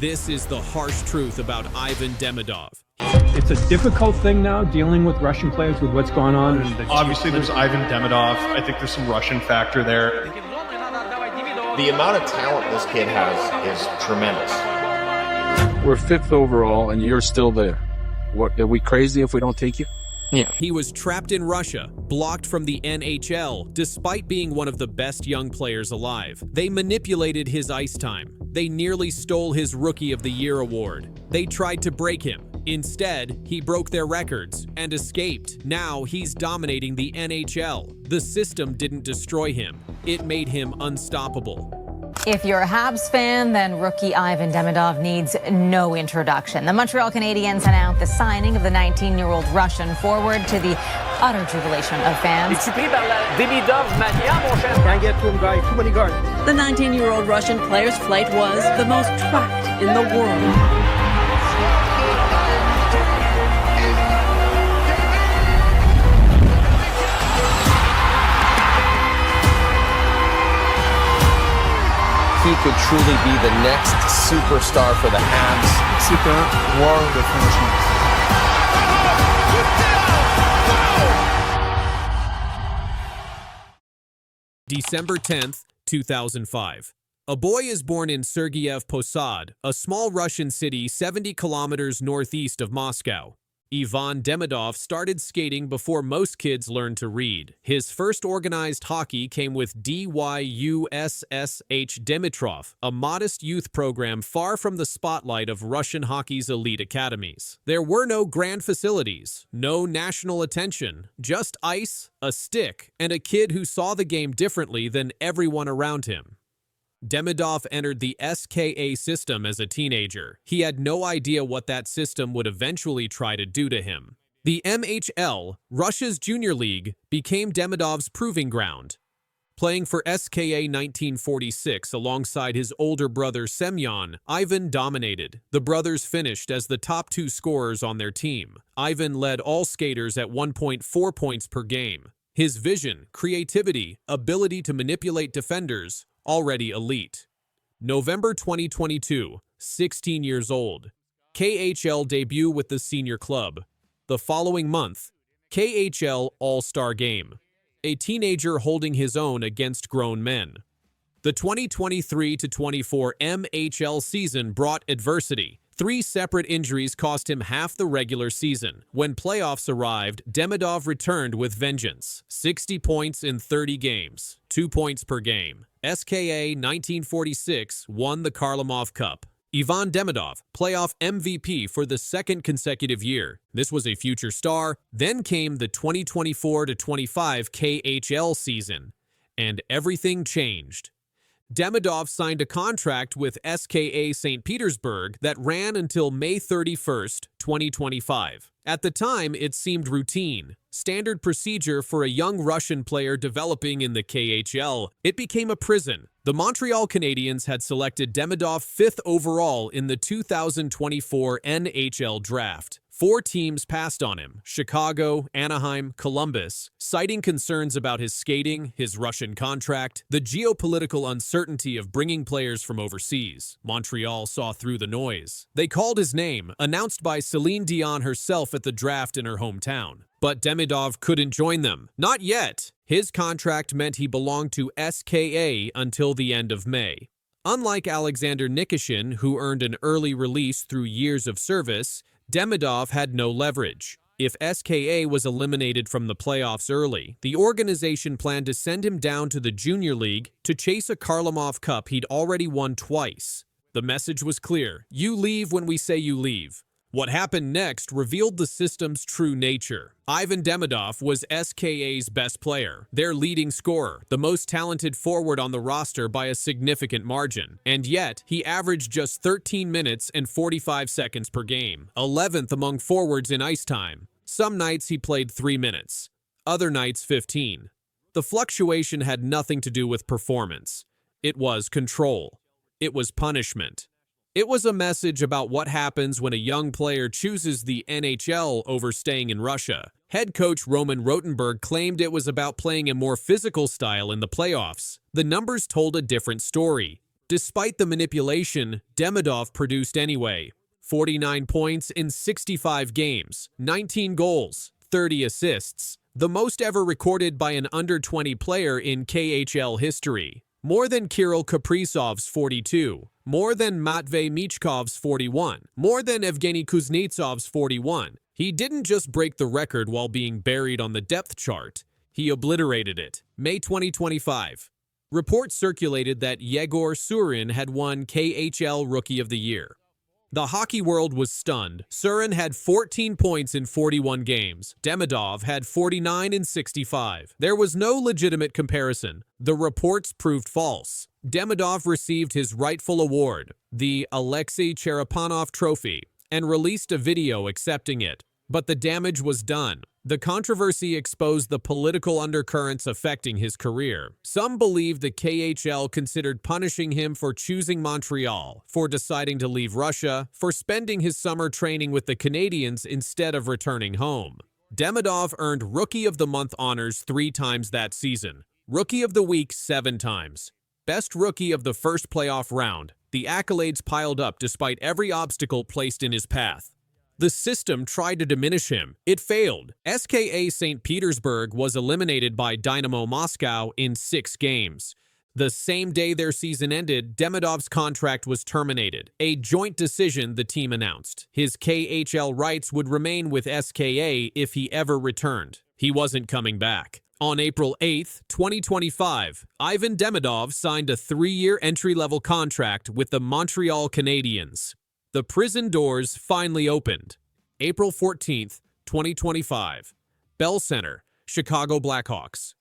This is the harsh truth about Ivan Demidov. It's a difficult thing now, dealing with Russian players with what's going on. Obviously, there's Ivan Demidov. I think there's some Russian factor there. The amount of talent this kid has is tremendous. We're 5th overall, and you're still there. What, are we crazy if we don't take you? Yeah. He was trapped in Russia, blocked from the NHL, despite being one of the best young players alive. They manipulated his ice time. They nearly stole his Rookie of the Year award. They tried to break him. Instead, he broke their records and escaped. Now he's dominating the NHL. The system didn't destroy him. It made him unstoppable. If you're a Habs fan, then rookie Ivan Demidov needs no introduction. The Montreal Canadiens announced the signing of the 19-year-old Russian forward to the utter jubilation of fans. Demidov mania, mon cher. Can't get to him, guy. Too many guards. The 19-year-old Russian player's flight was the most tracked in the world. He could truly be the next superstar for the Habs. C'est un joueur de franchise. December 10th, 2005. A boy is born in Sergeyev Posad, a small Russian city 70 kilometers northeast of Moscow. Ivan Demidov started skating before most kids learned to read. His first organized hockey came with DYUSSH Dimitrov, a modest youth program far from the spotlight of Russian hockey's elite academies. There were no grand facilities, no national attention, just ice, a stick, and a kid who saw the game differently than everyone around him. Demidov entered the SKA system as a teenager. He had no idea what that system would eventually try to do to him. The MHL, Russia's junior league, became Demidov's proving ground. Playing for SKA 1946 alongside his older brother Semyon, Ivan dominated. The brothers finished as the top 2 scorers on their team. Ivan led all skaters at 1.4 points per game. His vision, creativity, ability to manipulate defenders, already elite. November 2022, 16 years old. KHL debut with the senior club. The following month, KHL All-Star Game. A teenager holding his own against grown men. The 2023-24 MHL season brought adversity. 3 separate injuries cost him half the regular season. When playoffs arrived, Demidov returned with vengeance. 60 points in 30 games, 2 points per game. SKA 1946 won the Kharlamov Cup. Ivan Demidov, playoff MVP for the 2nd consecutive year. This was a future star. Then came the 2024-25 KHL season, and everything changed. Demidov signed a contract with SKA St. Petersburg that ran until May 31st, 2025. At the time, it seemed routine, standard procedure for a young Russian player developing in the KHL. It became a prison. The Montreal Canadiens had selected Demidov 5th overall in the 2024 NHL draft. 4 teams passed on him: Chicago, Anaheim, Columbus, citing concerns about his skating, his Russian contract, the geopolitical uncertainty of bringing players from overseas. Montreal saw through the noise. They called his name, announced by Celine Dion herself at the draft in her hometown. But Demidov couldn't join them. Not yet. His contract meant he belonged to SKA until the end of May. Unlike Alexander Nikishin, who earned an early release through years of service, Demidov had no leverage. If SKA was eliminated from the playoffs early, the organization planned to send him down to the junior league to chase a Kharlamov Cup he'd already won twice. The message was clear: you leave when we say you leave. What happened next revealed the system's true nature. Ivan Demidov was SKA's best player, their leading scorer, the most talented forward on the roster by a significant margin. And yet, he averaged just 13 minutes and 45 seconds per game, 11th among forwards in ice time. Some nights he played 3 minutes, other nights 15. The fluctuation had nothing to do with performance. It was control. It was punishment. It was a message about what happens when a young player chooses the NHL over staying in Russia. Head coach Roman Rotenberg claimed it was about playing a more physical style in the playoffs. The numbers told a different story. Despite the manipulation, Demidov produced anyway. 49 points in 65 games, 19 goals, 30 assists, the most ever recorded by an under-20 player in KHL history. More than Kirill Kaprizov's 42, more than Matvei Michkov's 41, more than Evgeny Kuznetsov's 41. He didn't just break the record while being buried on the depth chart, he obliterated it. May 2025. Reports circulated that Yegor Surin had won KHL Rookie of the Year. The hockey world was stunned. Surin had 14 points in 41 games. Demidov had 49 in 65. There was no legitimate comparison. The reports proved false. Demidov received his rightful award, the Alexei Cherepanov Trophy, and released a video accepting it. But the damage was done. The controversy exposed the political undercurrents affecting his career. Some believe the KHL considered punishing him for choosing Montreal, for deciding to leave Russia, for spending his summer training with the Canadiens instead of returning home. Demidov earned Rookie of the Month honors 3 times that season, Rookie of the Week 7 times, Best Rookie of the first playoff round. The accolades piled up despite every obstacle placed in his path. The system tried to diminish him. It failed. SKA St. Petersburg was eliminated by Dynamo Moscow in 6 games. The same day their season ended, Demidov's contract was terminated, a joint decision the team announced. His KHL rights would remain with SKA if he ever returned. He wasn't coming back. On April 8, 2025, Ivan Demidov signed a 3-year entry-level contract with the Montreal Canadiens. The prison doors finally opened. April 14th, 2025. Bell Center, Chicago Blackhawks.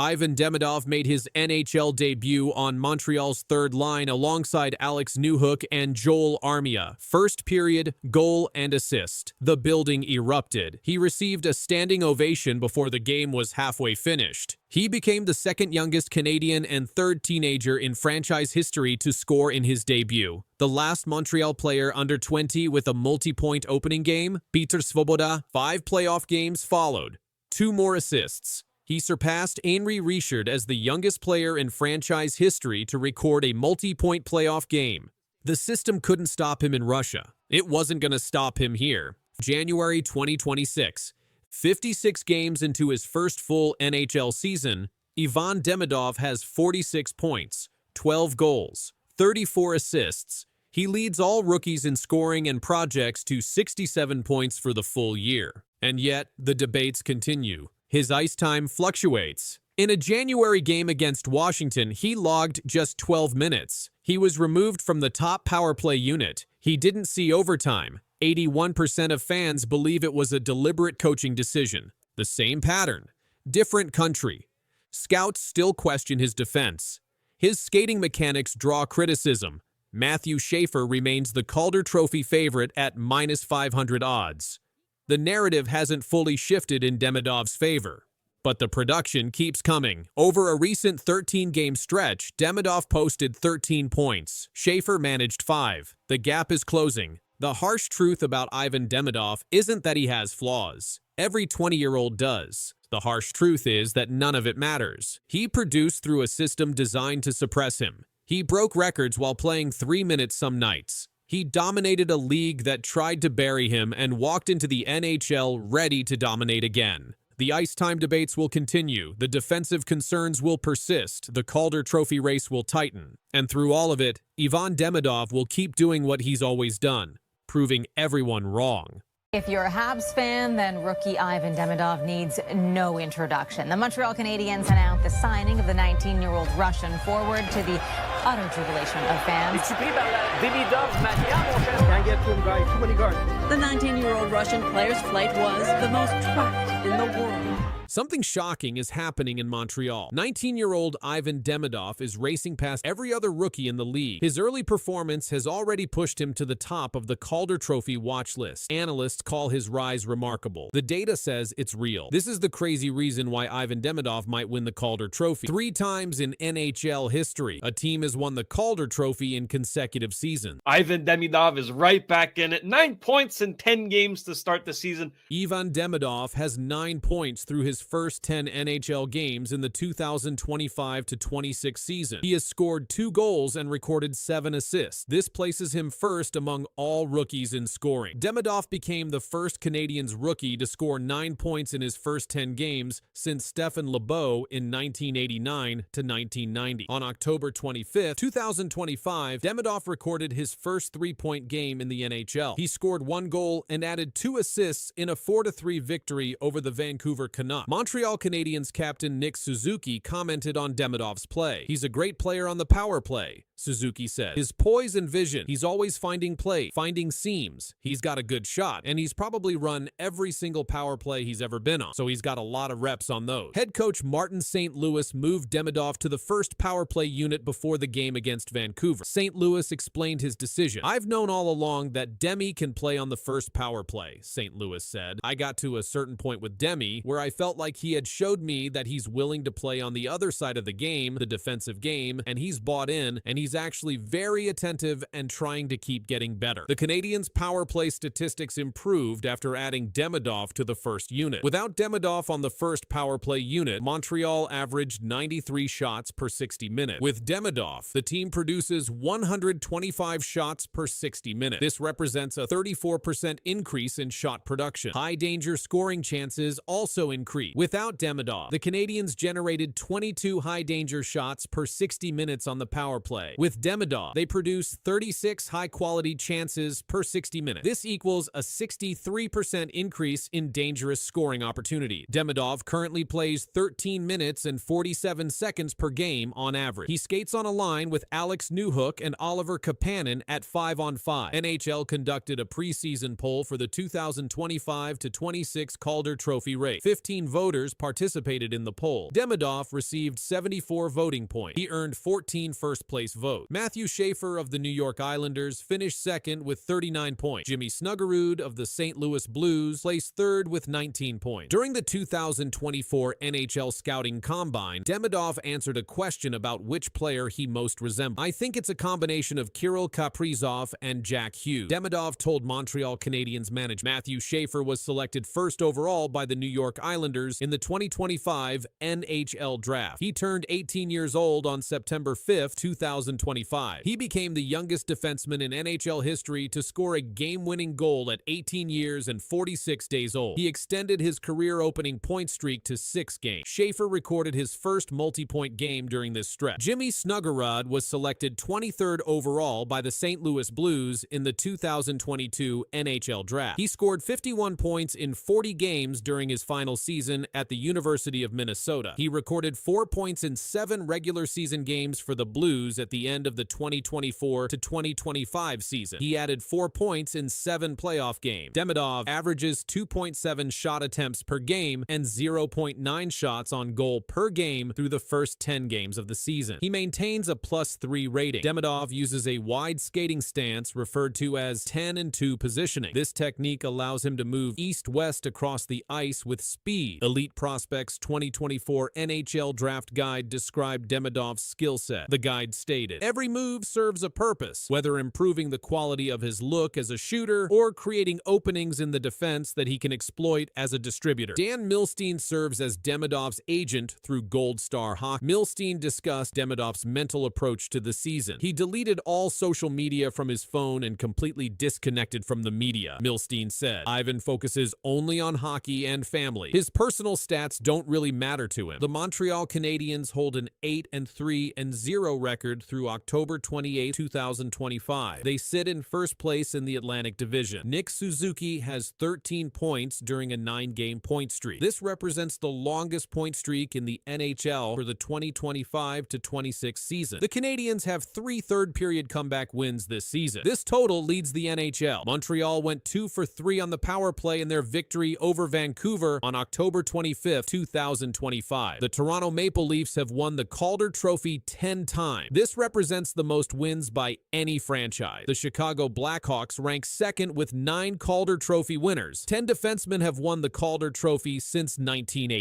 Ivan Demidov made his NHL debut on Montreal's third line alongside Alex Newhook and Joel Armia. First period, goal and assist. The building erupted. He received a standing ovation before the game was halfway finished. He became the second youngest Canadian and third teenager in franchise history to score in his debut. The last Montreal player under 20 with a multi-point opening game, Peter Svoboda. 5 playoff games followed. 2 more assists. He surpassed Henri Richard as the youngest player in franchise history to record a multi-point playoff game. The system couldn't stop him in Russia. It wasn't going to stop him here. January 2026. 56 games into his first full NHL season, Ivan Demidov has 46 points, 12 goals, 34 assists. He leads all rookies in scoring and projects to 67 points for the full year. And yet, the debates continue. His ice time fluctuates. In a January game against Washington, he logged just 12 minutes. He was removed from the top power play unit. He didn't see overtime. 81% of fans believe it was a deliberate coaching decision. The same pattern. Different country. Scouts still question his defense. His skating mechanics draw criticism. Matthew Schaefer remains the Calder Trophy favorite at -500 odds. The narrative hasn't fully shifted in Demidov's favor, but the production keeps coming. Over a recent 13-game stretch, Demidov posted 13 points. Schaefer managed 5. The gap is closing. The harsh truth about Ivan Demidov isn't that he has flaws. Every 20-year-old does. The harsh truth is that none of it matters. He produced through a system designed to suppress him. He broke records while playing 3 minutes some nights. He dominated a league that tried to bury him and walked into the NHL ready to dominate again. The ice time debates will continue, the defensive concerns will persist, the Calder Trophy race will tighten. And through all of it, Ivan Demidov will keep doing what he's always done, proving everyone wrong. If you're a Habs fan, then rookie Ivan Demidov needs no introduction. The Montreal Canadiens announced the signing of the 19-year-old Russian forward to the utter jubilation of fans. Es-tu pris par la Demidov mania, mon cher? Can't get to him, guys. Too many guards. The 19-year-old Russian player's flight was the most tracked in the world. Something shocking is happening in Montreal. 19-year-old Ivan Demidov is racing past every other rookie in the league. His early performance has already pushed him to the top of the Calder Trophy watch list. Analysts call his rise remarkable. The data says it's real. This is the crazy reason why Ivan Demidov might win the Calder Trophy. 3 times in NHL history, a team has won the Calder Trophy in consecutive seasons. Ivan Demidov is right back in it. 9 points in 10 games to start the season. Ivan Demidov has 9 points through his first 10 NHL games in the 2025-26 season. He has scored 2 goals and recorded 7 assists. This places him first among all rookies in scoring. Demidov became the first Canadiens rookie to score 9 points in his first 10 games since Stephen LeBeau in 1989-1990. On October 25, 2025, Demidov recorded his first 3-point game in the NHL. He scored 1 goal and added 2 assists in a 4-3 victory over the Vancouver Canucks. Montreal Canadiens captain Nick Suzuki commented on Demidov's play. "He's a great player on the power play," Suzuki said. "His poise and vision, he's always finding play, finding seams. He's got a good shot, and he's probably run every single power play he's ever been on, so he's got a lot of reps on those." Head coach Martin St. Louis moved Demidov to the first power play unit before the game against Vancouver. St. Louis explained his decision. "I've known all along that Demi can play on the first power play," St. Louis said. "I got to a certain point with Demi where I felt like he had showed me that he's willing to play on the other side of the game, the defensive game, and he's bought in, and he's actually very attentive and trying to keep getting better." The Canadiens' power play statistics improved after adding Demidov to the first unit. Without Demidov on the first power play unit, Montreal averaged 93 shots per 60 minutes. With Demidov, the team produces 125 shots per 60 minutes. This represents a 34% increase in shot production. High-danger scoring chances also increased. Without Demidov, the Canadiens generated 22 high-danger shots per 60 minutes on the power play. With Demidov, they produce 36 high-quality chances per 60 minutes. This equals a 63% increase in dangerous scoring opportunity. Demidov currently plays 13 minutes and 47 seconds per game on average. He skates on a line with Alex Newhook and Oliver Kapanen at 5-on-5. NHL conducted a preseason poll for the 2025-26 Calder Trophy race. 15 voters participated in the poll. Demidov received 74 voting points. He earned 14 first-place votes. Matthew Schaefer of the New York Islanders finished second with 39 points. Jimmy Snuggerud of the St. Louis Blues placed third with 19 points. During the 2024 NHL Scouting Combine, Demidov answered a question about which player he most resembled. "I think it's a combination of Kirill Kaprizov and Jack Hughes," Demidov told Montreal Canadiens manager. Matthew Schaefer was selected first overall by the New York Islanders in the 2025 NHL Draft. He turned 18 years old on September 5, 2025. He became the youngest defenseman in NHL history to score a game-winning goal at 18 years and 46 days old. He extended his career-opening point streak to 6 games. Schaefer recorded his first multi-point game during this stretch. Jimmy Snuggerud was selected 23rd overall by the St. Louis Blues in the 2022 NHL Draft. He scored 51 points in 40 games during his final season at the University of Minnesota. He recorded 4 points in 7 regular season games for the Blues at the end of the 2024-2025 season. He added 4 points in 7 playoff games. Demidov averages 2.7 shot attempts per game and 0.9 shots on goal per game through the first 10 games of the season. He maintains a +3 rating. Demidov uses a wide skating stance referred to as 10-2 positioning. This technique allows him to move east-west across the ice with speed. Elite Prospects 2024 NHL Draft Guide described Demidov's skill set. The guide stated, "Every move serves a purpose, whether improving the quality of his look as a shooter or creating openings in the defense that he can exploit as a distributor." Dan Milstein serves as Demidov's agent through Gold Star Hockey. Milstein discussed Demidov's mental approach to the season. "He deleted all social media from his phone and completely disconnected from the media," Milstein said. "Ivan focuses only on hockey and family. His personal stats don't really matter to him." The Montreal Canadiens hold an 8-3-0 record through October 28, 2025. They sit in first place in the Atlantic Division. Nick Suzuki has 13 points during a 9-game point streak. This represents the longest point streak in the NHL for the 2025-26 season. The Canadiens have 3 third-period comeback wins this season. This total leads the NHL. Montreal went 2 for 3 on the power play in their victory over Vancouver on October 25, 2025. The Toronto Maple Leafs have won the Calder Trophy 10 times. This represents the most wins by any franchise. The Chicago Blackhawks rank second with 9 Calder Trophy winners. 10 defensemen have won the Calder Trophy since 1980.